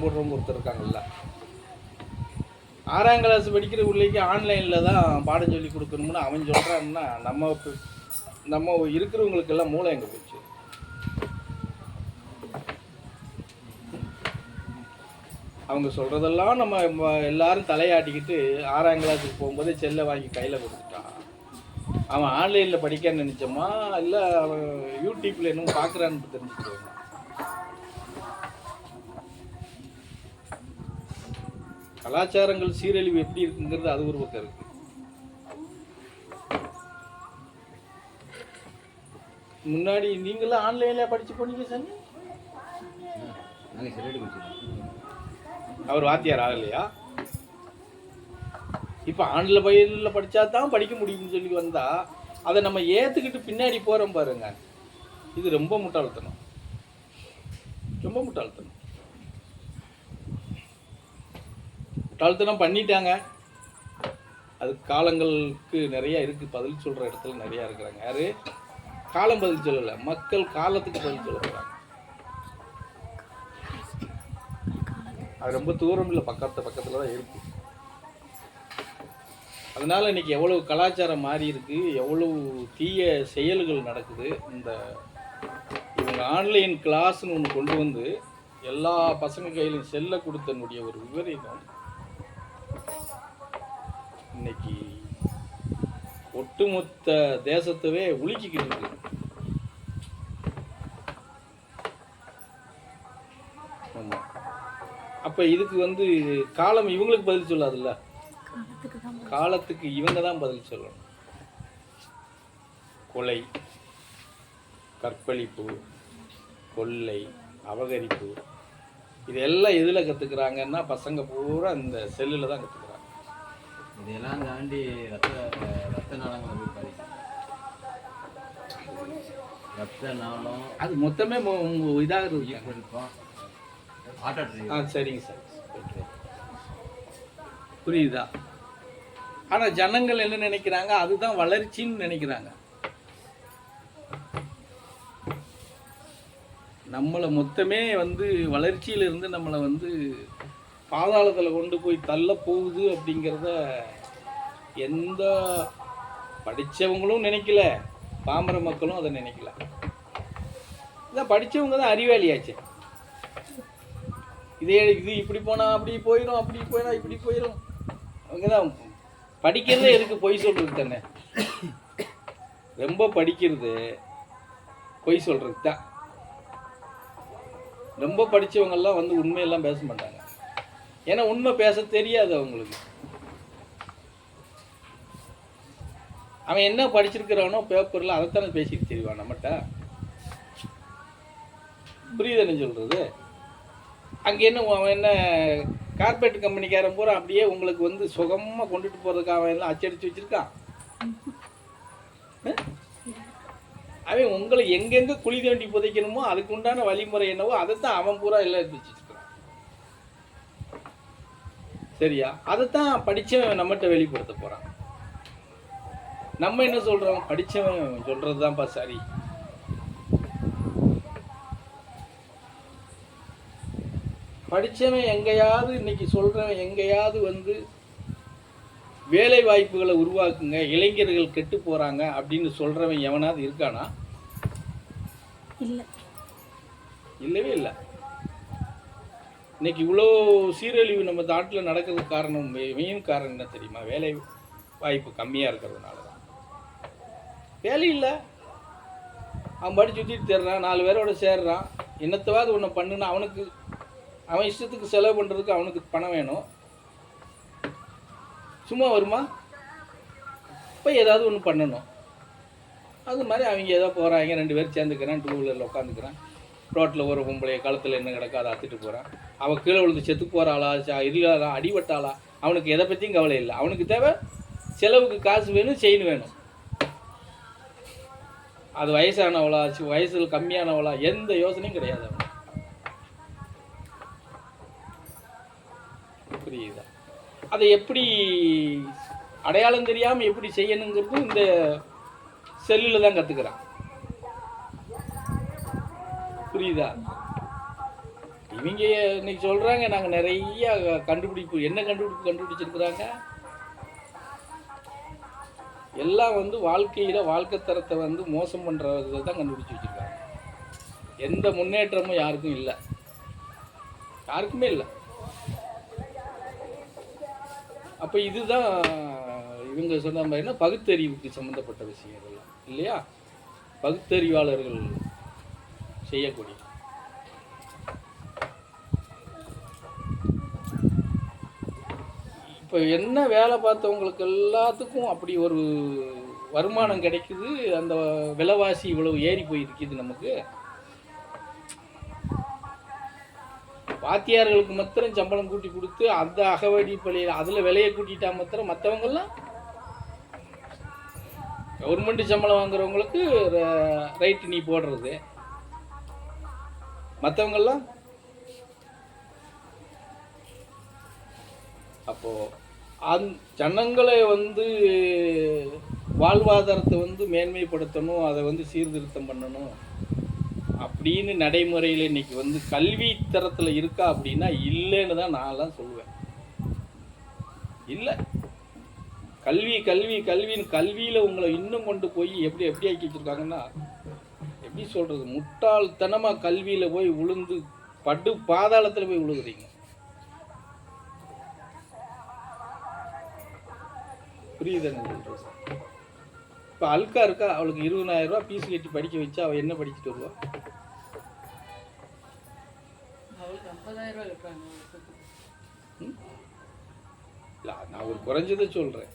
போடுறவங்க ஒருத்தர் இருக்காங்கல்ல, 6ஆம் கிளாஸ் படிக்கிற பிள்ளைக்கு ஆன்லைனில் தான் பாடம் சொல்லி கொடுக்கணும்னு அவன் சொல்கிறான்னா நம்ம இருக்கிறவங்களுக்கெல்லாம் மூளை எங்கே போச்சு? அவங்க சொல்கிறதெல்லாம் நம்ம எல்லாரும் தலையாட்டிக்கிட்டு 6ஆம் கிளாஸுக்கு போகும்போதே செல்லை வாங்கி கையில் கொடுத்துட்டான். அவன் ஆன்லைனில் படிக்க நினச்சோமா இல்லை அவன் யூடியூப்பில் என்னமோ பார்க்குறான்னு தெரிஞ்சுக்கிடுவாங்க. கலாச்சாரங்கள் சீரழிவு எப்படி இருக்குங்கிறது அது ஒரு பக்கம் இருக்கு. முன்னாடி நீங்களும் ஆன்லைன்ல படிச்சு போனீங்க சாமி. அவர் வாத்தியார் ஆகலையா? இப்போ ஆன்லைன் பயிரில் படித்தா தான் படிக்க முடியும்னு சொல்லி வந்தா அதை நம்ம ஏற்றுக்கிட்டு பின்னாடி போகிறோம் பாருங்க. இது ரொம்ப முட்டாள்தனம், ரொம்ப முட்டாள்தனம். முட்டாள்தனம் பண்ணிட்டாங்க. அது காலங்களுக்கு நிறையா இருக்குது, பதில் சொல்கிற இடத்துல நிறையா இருக்கிறாங்க. யார் காலம் பதில் சொல்லலை, மக்கள் காலத்துக்கு பதில் சொல்லுறாங்க. அது ரொம்ப தூரம் இல்லை, பக்கத்தில் தான் இருக்குது. அதனால் இன்றைக்கி எவ்வளவு கலாச்சாரம் மாறி இருக்குது, எவ்வளவு தீய செயல்கள் நடக்குது. இவங்க ஆன்லைன் கிளாஸ்ன்னு ஒன்று கொண்டு வந்து எல்லா பசங்க கையிலும் செல்ல கொடுத்தனுடைய ஒரு விபரீதம் இன்னைக்கு ஒட்டுமொத்த தேசத்தவே உலுக்கிக்கிட்டு இருக்கு. ஆமாம். அப்போ இதுக்கு காலம் இவங்களுக்கு பதில் சொல்லாதுல்ல, காலத்துக்கு இவங்க தான் பதில் சொல்லணும். கொலை, கற்பழிப்பு, கொள்ளை, அபகரிப்பு இதெல்லாம் எதில் கற்றுக்குறாங்கன்னா பசங்க பூரா இந்த செல்லில் தான் கற்றுக்குறாங்க. இதெல்லாம் தாண்டி ரத்த நாளங்கள் ரத்த நாளம் அது மொத்தமே இதாக இருக்கும். சரிங்க சார், புரியுதா? ஆனால் ஜனங்கள் என்ன நினைக்கிறாங்க, அதுதான் வளர்ச்சின்னு நினைக்கிறாங்க. நம்மளை மொத்தமே வளர்ச்சியிலிருந்து நம்மளை பாதாளத்தில் கொண்டு போய் தள்ள போகுது அப்படிங்கிறத எந்த படித்தவங்களும் நினைக்கல, பாமர மக்களும் அதை நினைக்கல. இதான் படித்தவங்க தான் அறிவாளியாச்சு. இது இப்படி போனால் அப்படி போயிடும், அப்படி போயிடும் இப்படி போயிடும். அவங்க தான் படிக்கிறதே எதுக்கு பொய் சொல்கிறது தானே. ரொம்ப படிக்கிறது பொய் சொல்கிறது தான். ரொம்ப படித்தவங்கெல்லாம் உண்மையெல்லாம் பேச மாட்டாங்க. ஏன்னா உண்மை பேச தெரியாது அவங்களுக்கு. அவன் என்ன படிச்சிருக்கிறானோ பேப்பரில் அதைத்தானே பேசிட்டு தெரிவான் நம்மகிட்ட. புரியுதுன்னு சொல்கிறது. அங்கே அவன் என்ன கார்பரேட் கம்பெனிக்காரன் பூரா அப்படியே உங்களுக்கு சுகமாக கொண்டுட்டு போகிறதுக்கு அவன் எல்லாம் அச்சடித்து வச்சுருக்கான். அவன் உங்களை எங்கெங்கே குழி தோண்டி புதைக்கணுமோ அதுக்கு உண்டான வழிமுறை என்னவோ அதைத்தான் அவன் பூரா எல்லாம் எடுத்து வச்சுருக்கான். சரியா? அதைத்தான் படித்தவன் நம்மகிட்ட வெளிப்படுத்த போகிறான். நம்ம என்ன சொல்கிறோம்? படித்தவன் சொல்கிறது தான்ப்பா சரி. படித்தவன் எங்கேயாவது இன்னைக்கு சொல்கிறவன் எங்கேயாவது வேலை வாய்ப்புகளை உருவாக்குங்க, இளைஞர்கள் கெட்டு போகிறாங்க அப்படின்னு சொல்கிறவன் எவனாவது இருக்கானா? இல்லவே இல்லை. இன்னைக்கு இவ்வளோ சீரழிவு நம்ம நாட்டில் நடக்கிறதுக்கு காரணம், மெயின் காரணம் என்ன தெரியுமா? வேலை வாய்ப்பு கம்மியாக இருக்கிறதுனால தான். வேலை இல்லை, அவன் படிச்சு சுற்றிட்டு தர்றான், 4 பேரோட சேர்றான், என்னத்தவாது ஒன்று பண்ணுன்னா அவன் இஷ்டத்துக்கு செலவு பண்ணுறதுக்கு அவனுக்கு பணம் வேணும். சும்மா வருமா? இப்போ ஏதாவது ஒன்று பண்ணணும். அது மாதிரி அவங்க ஏதோ போகிறாங்க, 2 பேர் சேர்ந்துக்கிறான், 2 வீலரில் உட்காந்துக்கிறான், ரோட்டில் ஒரு பொம்பளைய காலத்தில் என்ன கிடக்கா அதை அத்துட்டு போகிறான். அவன் கீழே விழுந்து செத்து போகிறாளா, இல்லாளா, அடிபட்டாளா, அவனுக்கு எதை பற்றியும் கவலை இல்லை. அவனுக்கு தேவை செலவுக்கு காசு வேணும், செயின் வேணும். அது வயசானவளா, வயசில் கம்மியானவளா, எந்த யோசனையும் கிடையாது அவனுக்கு. புரியுதா? அதை எப்படி அடையாளம் தெரியாமல் எப்படி செய்யணுங்கிறதும் இந்த செல்லில் தான் கற்றுக்கிறான். புரியுதா? இவங்க இன்னைக்கு சொல்கிறாங்க நாங்கள் நிறைய கண்டுபிடிப்பு, என்ன கண்டுபிடிச்சிருக்கிறாங்க, எல்லாம் வந்து வாழ்க்கையில் வாழ்க்கை தரத்தை வந்து மோசம் பண்ணுறதை தான் கண்டுபிடிச்சி வச்சுருக்காங்க. எந்த முன்னேற்றமும் யாருக்கும் இல்லை, யாருக்குமே இல்லை. அப்போ இதுதான் இவங்க சொன்ன மாதிரினா பகுத்தறிவுக்கு சம்மந்தப்பட்ட விஷயங்கள் இல்லையா, பகுத்தறிவாளர்கள் செய்யக்கூடிய. இப்போ என்ன வேலை பார்த்தவங்களுக்கு எல்லாத்துக்கும் அப்படி ஒரு வருமானம் கிடைக்குது, அந்த விலைவாசி இவ்வளவு ஏறி போயிருக்குது. நமக்கு வாத்தியார்களுக்கு மாத்திரம் சம்பளம் கூட்டி கொடுத்து அந்த அகவடி பள்ளியில் அதில் விலையை கூட்டிட்டா மாத்திரம் மற்றவங்கெல்லாம் கவர்மெண்ட் சம்பளம் வாங்குறவங்களுக்கு ரைட்டு நீ போடுறது, மற்றவங்கெல்லாம் அப்போது ஜனங்களை வந்து வாழ்வாதாரத்தை வந்து மேன்மைப்படுத்தணும், அதை வந்து சீர்திருத்தம் பண்ணணும் அப்படின்னு நடைமுறையில் இன்றைக்கி வந்து கல்வி தரத்தில் இருக்கா அப்படின்னா இல்லைன்னு தான் நான்லாம் சொல்லுவேன். இல்லை, கல்வி கல்வி கல்வின்னு கல்வியில் உங்களை இன்னும் கொண்டு போய் எப்படி ஆக்கி வச்சுருக்காங்கன்னா, எப்படி சொல்கிறது, முட்டாள்தனமாக கல்வியில் போய் விழுந்து படு பாதாளத்தில் போய் விழுகுறீங்க. புரியுதுன்னு சொல்கிறேன். இப்போ அல்கா இருக்கா, அவளுக்கு 20,000 ரூபா ஃபீஸ் கட்டி படிக்க வச்சா அவள் என்ன படிச்சுட்டு வருவா? அவளுக்கு 50,000 ரூபா இருக்காங்க. இல்லை, நான் ஒரு குறைஞ்சதை சொல்கிறேன்.